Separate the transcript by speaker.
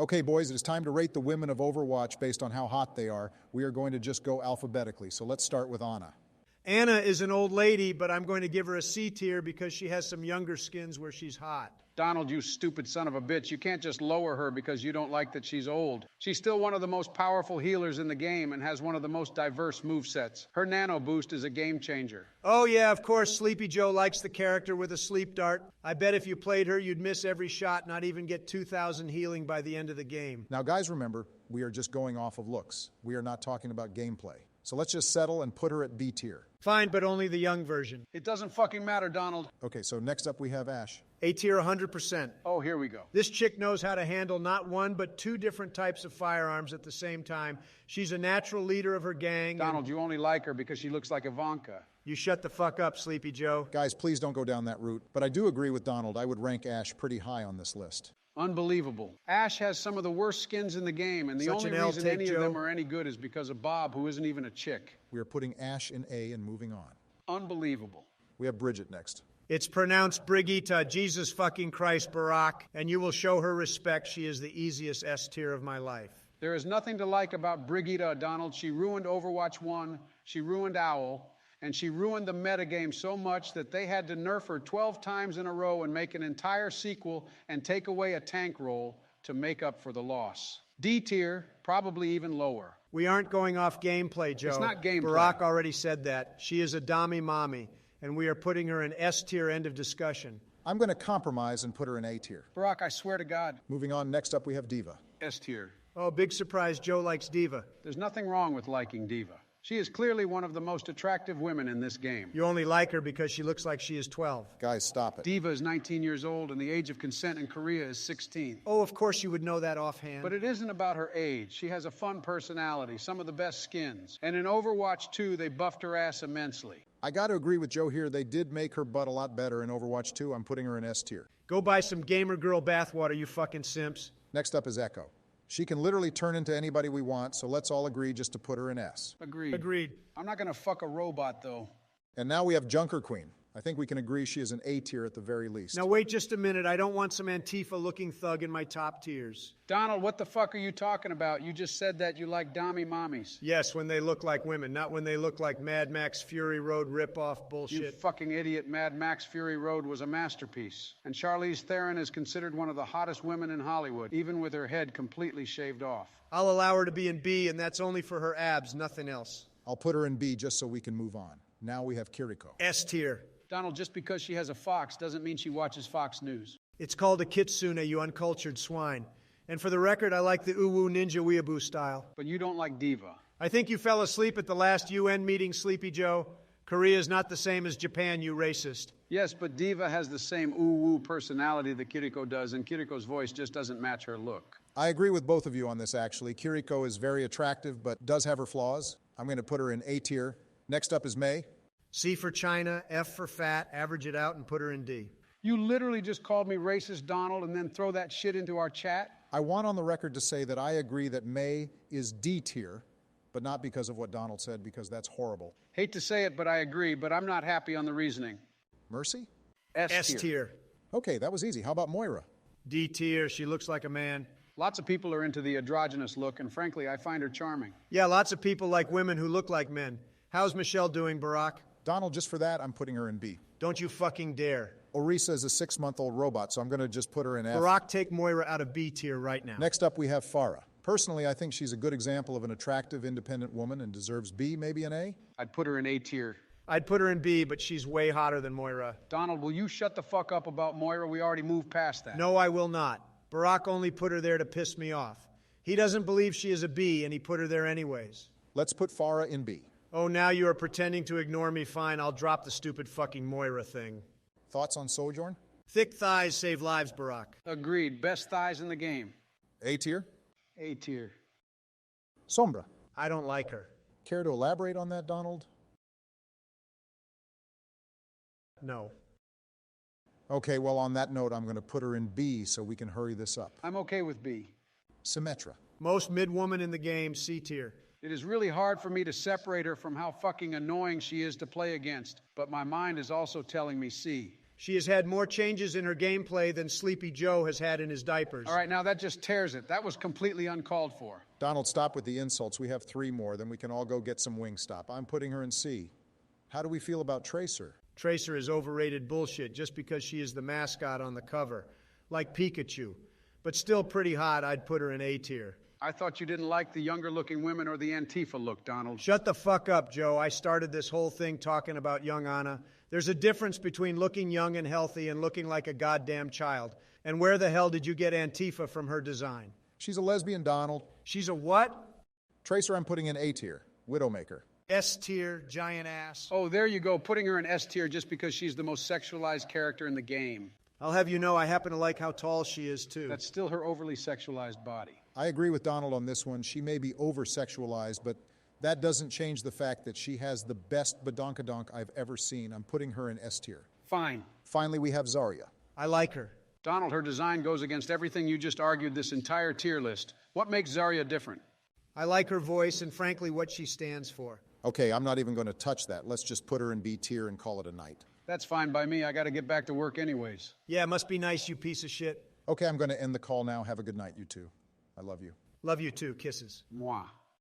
Speaker 1: Okay, boys, it is time to rate the women of Overwatch based on how hot they are. We are going to just go alphabetically, so let's start with Ana.
Speaker 2: Anna is an old lady, but I'm going to give her a C tier because she has some younger skins where she's hot.
Speaker 3: Donald, you stupid son of a bitch. You can't just lower her because you don't like that she's old. She's still one of the most powerful healers in the game and has one of the most diverse movesets. Her nano boost is a game changer.
Speaker 2: Oh yeah, of course, Sleepy Joe likes the character with a sleep dart. I bet if you played her, you'd miss every shot, not even get 2,000 healing by the end of the game.
Speaker 1: Now, guys, remember, we are just going off of looks. We are not talking about gameplay. So let's just settle and put her at B tier.
Speaker 2: Fine, but only the young version.
Speaker 3: It doesn't fucking matter, Donald.
Speaker 1: Okay, so next up we have Ash.
Speaker 2: A tier 100%.
Speaker 3: Oh, here we go.
Speaker 2: This chick knows how to handle not one, but two different types of firearms at the same time. She's a natural leader of her gang.
Speaker 3: Donald, you only like her because she looks like Ivanka.
Speaker 2: You shut the fuck up, Sleepy Joe.
Speaker 1: Guys, please don't go down that route. But I do agree with Donald. I would rank Ash pretty high on this list.
Speaker 3: Unbelievable. Ash has some of the worst skins in the game, and the only reason any of them are any good is because of Bob, who isn't even a chick.
Speaker 1: We are putting Ash in A and moving on.
Speaker 3: Unbelievable.
Speaker 1: We have Bridget next.
Speaker 2: It's pronounced Brigitte, Jesus fucking Christ, Barack, and you will show her respect. She is the easiest S tier of my life.
Speaker 3: There is nothing to like about Brigitte, Donald. She ruined Overwatch 1, she ruined Owl, and she ruined the metagame so much that they had to nerf her 12 times in a row and make an entire sequel and take away a tank role to make up for the loss. D tier, probably even lower.
Speaker 2: We aren't going off gameplay, Joe.
Speaker 3: It's not gameplay.
Speaker 2: Barack already said that. She is a Dami Mommy, and we are putting her in S tier, end of discussion.
Speaker 1: I'm going to compromise and put her in A tier.
Speaker 3: Barack, I swear to God.
Speaker 1: Moving on, next up we have Diva.
Speaker 3: S tier.
Speaker 2: Oh, big surprise, Joe likes Diva.
Speaker 3: There's nothing wrong with liking Diva. She is clearly one of the most attractive women in this game.
Speaker 2: You only like her because she looks like she is 12.
Speaker 1: Guys, stop it.
Speaker 3: Diva is 19 years old, and the age of consent in Korea is 16.
Speaker 2: Oh, of course you would know that offhand.
Speaker 3: But it isn't about her age. She has a fun personality, some of the best skins. And in Overwatch 2, they buffed her ass immensely.
Speaker 1: I got to agree with Joe here. They did make her butt a lot better in Overwatch 2. I'm putting her in S tier.
Speaker 2: Go buy some gamer girl bathwater, you fucking simps.
Speaker 1: Next up is Echo. She can literally turn into anybody we want, so let's all agree just to put her in S.
Speaker 3: Agreed. I'm not going to fuck a robot, though.
Speaker 1: And now we have Junker Queen. I think we can agree she is an A tier at the very least.
Speaker 2: Now wait just a minute. I don't want some Antifa-looking thug in my top tiers.
Speaker 3: Donald, what the fuck are you talking about? You just said that you like Dami Mommies.
Speaker 2: Yes, when they look like women, not when they look like Mad Max Fury Road rip-off bullshit.
Speaker 3: You fucking idiot. Mad Max Fury Road was a masterpiece. And Charlize Theron is considered one of the hottest women in Hollywood, even with her head completely shaved off.
Speaker 2: I'll allow her to be in B, and that's only for her abs, nothing else.
Speaker 1: I'll put her in B just so we can move on. Now we have Kiriko.
Speaker 2: S tier.
Speaker 3: Donald, just because she has a Fox doesn't mean she watches Fox News.
Speaker 2: It's called a kitsune, you uncultured swine. And for the record, I like the uwu ninja weeaboo style.
Speaker 3: But you don't like Diva.
Speaker 2: I think you fell asleep at the last UN meeting, Sleepy Joe. Korea is not the same as Japan, you racist.
Speaker 3: Yes, but Diva has the same ooh-woo personality that Kiriko does, and Kiriko's voice just doesn't match her look.
Speaker 1: I agree with both of you on this, actually. Kiriko is very attractive, but does have her flaws. I'm going to put her in A tier. Next up is Mei.
Speaker 2: C for China, F for fat, average it out and put her in D.
Speaker 3: You literally just called me racist, Donald, and then throw that shit into our chat?
Speaker 1: I want on the record to say that I agree that Mei is D tier, but not because of what Donald said, because that's horrible.
Speaker 3: Hate to say it, but I agree, but I'm not happy on the reasoning.
Speaker 1: Mercy?
Speaker 3: S
Speaker 2: tier.
Speaker 1: Okay, that was easy. How about Moira?
Speaker 2: D tier, she looks like a man.
Speaker 3: Lots of people are into the androgynous look, and frankly, I find her charming.
Speaker 2: Yeah, lots of people like women who look like men. How's Michelle doing, Barack?
Speaker 1: Donald, just for that, I'm putting her in B.
Speaker 2: Don't you fucking dare.
Speaker 1: Orisa is a 6-month-old robot, so I'm going to just put her in F.
Speaker 2: Barack, take Moira out of B tier right now.
Speaker 1: Next up, we have Farah. Personally, I think she's a good example of an attractive, independent woman and deserves B, maybe an A.
Speaker 3: I'd put her in A tier.
Speaker 2: I'd put her in B, but she's way hotter than Moira.
Speaker 3: Donald, will you shut the fuck up about Moira? We already moved past that.
Speaker 2: No, I will not. Barack only put her there to piss me off. He doesn't believe she is a B, and he put her there anyways.
Speaker 1: Let's put Farah in B.
Speaker 2: Oh, now you are pretending to ignore me. Fine, I'll drop the stupid fucking Moira thing.
Speaker 1: Thoughts on Sojourn?
Speaker 2: Thick thighs save lives, Barack.
Speaker 3: Agreed. Best thighs in the game.
Speaker 1: A tier?
Speaker 3: A tier.
Speaker 1: Sombra.
Speaker 2: I don't like her.
Speaker 1: Care to elaborate on that, Donald?
Speaker 2: No.
Speaker 1: Okay, well, on that note, I'm going to put her in B so we can hurry this up.
Speaker 3: I'm okay with B.
Speaker 1: Symmetra.
Speaker 2: Most mid-woman in the game, C tier.
Speaker 3: It is really hard for me to separate her from how fucking annoying she is to play against, but my mind is also telling me C.
Speaker 2: She has had more changes in her gameplay than Sleepy Joe has had in his diapers.
Speaker 3: All right, now that just tears it. That was completely uncalled for.
Speaker 1: Donald, stop with the insults. We have 3 more, then we can all go get some Wingstop. I'm putting her in C. How do we feel about Tracer?
Speaker 2: Tracer is overrated bullshit just because she is the mascot on the cover, like Pikachu. But still pretty hot, I'd put her in A tier.
Speaker 3: I thought you didn't like the younger-looking women or the Antifa look, Donald.
Speaker 2: Shut the fuck up, Joe. I started this whole thing talking about young Anna. There's a difference between looking young and healthy and looking like a goddamn child. And where the hell did you get Antifa from her design?
Speaker 1: She's a lesbian, Donald.
Speaker 2: She's a what?
Speaker 1: Tracer, I'm putting in A tier. Widowmaker.
Speaker 2: S tier, giant ass.
Speaker 3: Oh, there you go, putting her in S tier just because she's the most sexualized character in the game.
Speaker 2: I'll have you know I happen to like how tall she is, too.
Speaker 3: That's still her overly sexualized body.
Speaker 1: I agree with Donald on this one. She may be over-sexualized, but that doesn't change the fact that she has the best badonkadonk I've ever seen. I'm putting her in S tier.
Speaker 3: Fine.
Speaker 1: Finally, we have Zarya.
Speaker 2: I like her.
Speaker 3: Donald, her design goes against everything you just argued this entire tier list. What makes Zarya different?
Speaker 2: I like her voice and, frankly, what she stands for.
Speaker 1: Okay, I'm not even going to touch that. Let's just put her in B tier and call it a night.
Speaker 3: That's fine by me. I got to get back to work anyways.
Speaker 2: Yeah, must be nice, you piece of shit.
Speaker 1: Okay, I'm going to end the call now. Have a good night, you two. I love you.
Speaker 2: Love you, too. Kisses.
Speaker 3: Mwah.